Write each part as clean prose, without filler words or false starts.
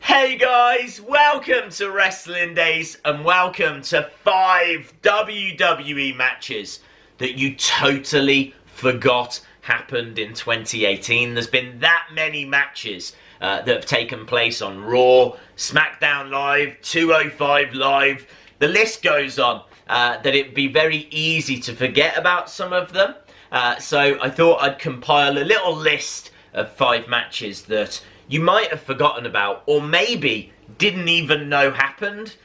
Hey guys, welcome to Wrestling Daze and welcome to 5 WWE matches that you totally forgot happened in 2018. There's been that many matches that have taken place on Raw, SmackDown Live, 205 Live. The list goes on that it'd be very easy to forget about some of them. So I thought I'd compile a little list of 5 matches that you might have forgotten about, or maybe didn't even know happened.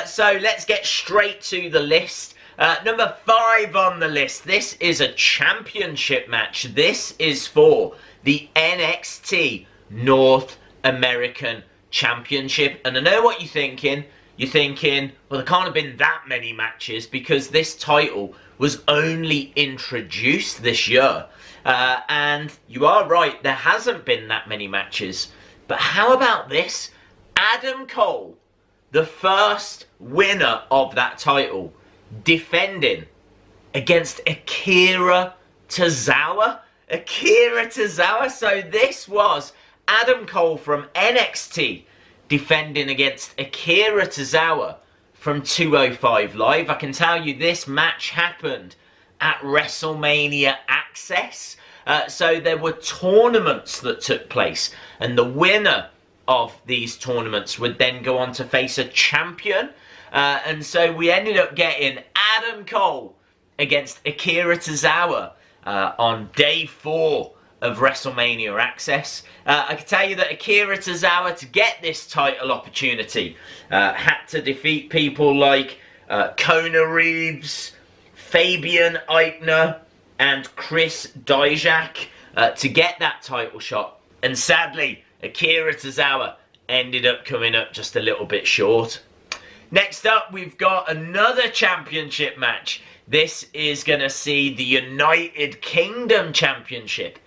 So let's get straight to the list. Number 5 on the list. This is a championship match. This is for the NXT North American Championship. And I know what you're thinking. You're thinking, well, there can't have been that many matches because this title was only introduced this year. And you are right, there hasn't been that many matches. But how about this? Adam Cole, the first winner of that title, defending against Akira Tozawa. Akira Tozawa. So this was Adam Cole from NXT defending against Akira Tozawa from 205 Live. I can tell you this match happened at WrestleMania Axxess. So there were tournaments that took place, and the winner of these tournaments would then go on to face a champion. And so we ended up getting Adam Cole against Akira Tozawa on day 4 of WrestleMania Axxess. I can tell you that Akira Tozawa, to get this title opportunity, had to defeat people like Kona Reeves, Fabian Eichner, and Chris Dijak to get that title shot. And sadly, Akira Tozawa ended up coming up just a little bit short. Next up, we've got another championship match. This is going to see the United Kingdom Championship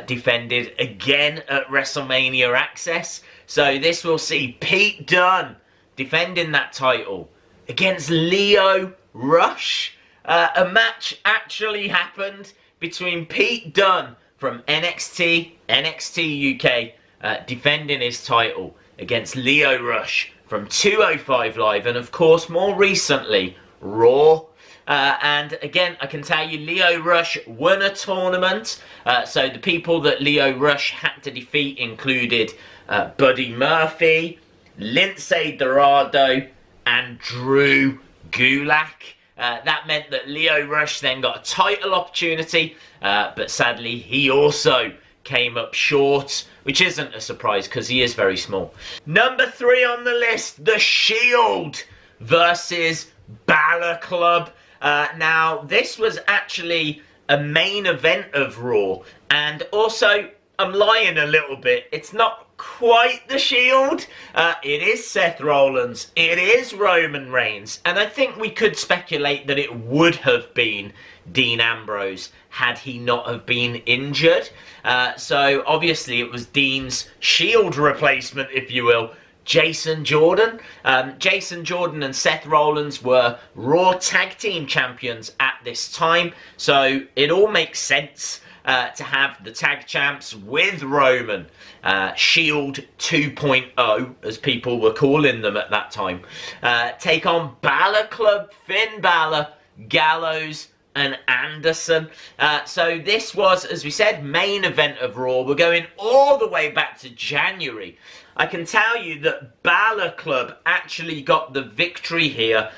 defended again at WrestleMania Axxess. So this will see Pete Dunne defending that title against Lio Rush. A match actually happened between Pete Dunne from NXT UK defending his title against Lio Rush from 205 Live, and of course more recently Raw. And again, I can tell you Lio Rush won a tournament. So the people that Lio Rush had to defeat included Buddy Murphy, Lince Dorado, and Drew Gulak. That meant that Lio Rush then got a title opportunity, but sadly he also came up short, which isn't a surprise because he is very small. Number 3 on the list, The Shield versus Balor Club. Now, this was actually a main event of Raw, and also, I'm lying a little bit, it's not quite The Shield. It is Seth Rollins, it is Roman Reigns, and I think we could speculate that it would have been Dean Ambrose had he not have been injured. So obviously it was Dean's Shield replacement, if you will, Jason Jordan. Jason Jordan and Seth Rollins were Raw Tag Team Champions at this time, so it all makes sense to have the tag champs with Roman, Shield 2.0, as people were calling them at that time, take on Balor Club, Finn Balor, Gallows, and Anderson. So this was, as we said, main event of Raw. We're going all the way back to January. I can tell you that Balor Club actually got the victory here.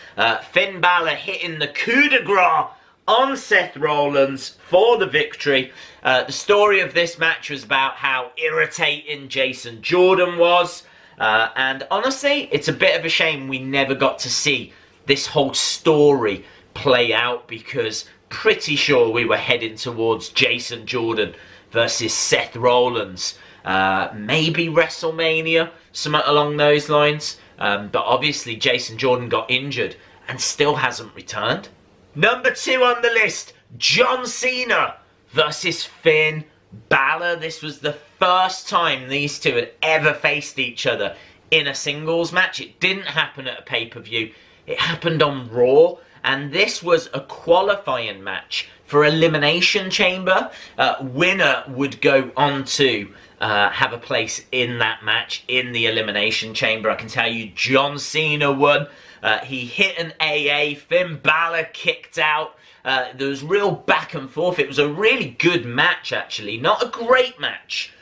Finn Balor hitting the coup de grace on Seth Rollins for the victory. The story of this match was about how irritating Jason Jordan was. And honestly, it's a bit of a shame we never got to see this whole story play out, because pretty sure we were heading towards Jason Jordan versus Seth Rollins. Maybe WrestleMania, something along those lines. But obviously Jason Jordan got injured and still hasn't returned. Number 2 on the list, John Cena versus Finn Balor. This was the first time these two had ever faced each other in a singles match. It didn't happen at a pay-per-view. It happened on Raw, and this was a qualifying match for Elimination Chamber. Winner would go on to have a place in that match, in the Elimination Chamber. I can tell you John Cena won. He hit an AA, Finn Balor kicked out. There was real back and forth. It was a really good match, actually. Not a great match.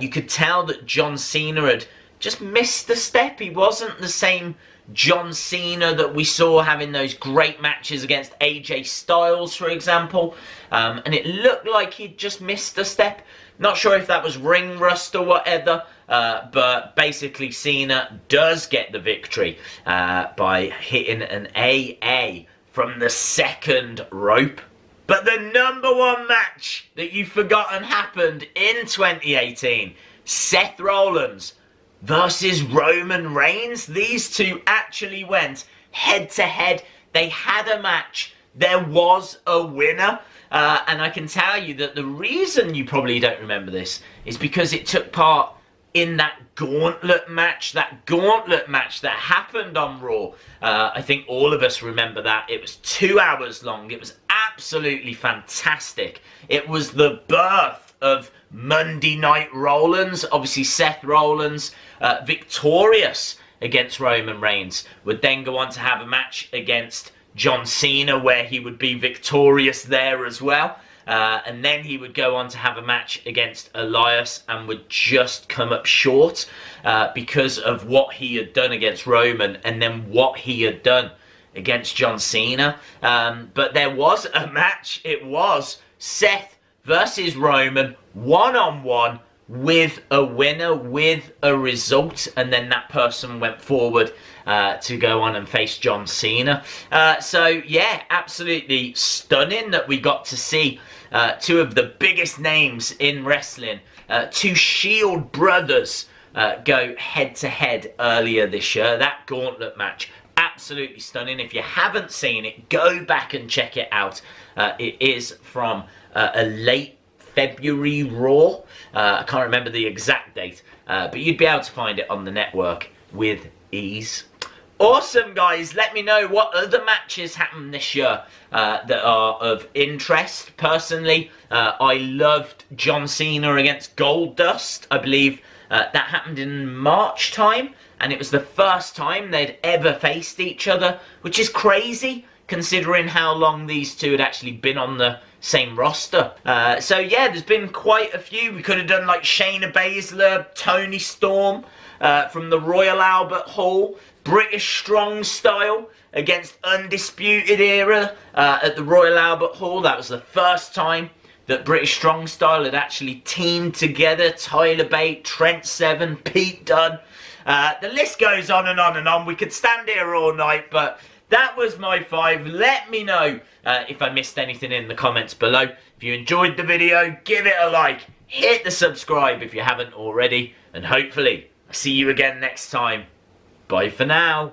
You could tell that John Cena had just missed a step. He wasn't the same John Cena that we saw having those great matches against AJ Styles, for example. And it looked like he'd just missed a step. Not sure if that was ring rust or whatever, but basically Cena does get the victory by hitting an AA from the second rope. But the number one match that you've forgotten happened in 2018, Seth Rollins versus Roman Reigns. These two actually went head to head. They had a match. There was a winner. And I can tell you that the reason you probably don't remember this is because it took part in that gauntlet match that happened on Raw. I think all of us remember that. It was 2 hours long. It was absolutely fantastic. It was the birth of Monday Night Rollins. Obviously Seth Rollins, victorious against Roman Reigns, would then go on to have a match against John Cena where he would be victorious there as well. And then he would go on to have a match against Elias and would just come up short because of what he had done against Roman and then what he had done against John Cena. But there was a match. It was Seth versus Roman, one-on-one, with a winner, with a result, and then that person went forward to go on and face John Cena. So yeah, absolutely stunning that we got to see two of the biggest names in wrestling, two Shield brothers, go head to head earlier this year. That gauntlet match, absolutely stunning. If you haven't seen it, go back and check it out. It is from a late February Raw. I can't remember the exact date, but you'd be able to find it on the network with ease. Awesome, guys. Let me know what other matches happened this year that are of interest. Personally, I loved John Cena against Goldust. I believe that happened in March time, and it was the first time they'd ever faced each other, which is crazy considering how long these two had actually been on the same roster. So yeah, there's been quite a few. We could have done like Shayna Baszler, Toni Storm from the Royal Albert Hall, British Strong Style against Undisputed Era at the Royal Albert Hall. That was the first time that British Strong Style had actually teamed together. Tyler Bate, Trent Seven, Pete Dunne. The list goes on and on and on. We could stand here all night, but that was my 5. Let me know if I missed anything in the comments below. If you enjoyed the video, give it a like. Hit the subscribe if you haven't already. And hopefully, I'll see you again next time. Bye for now.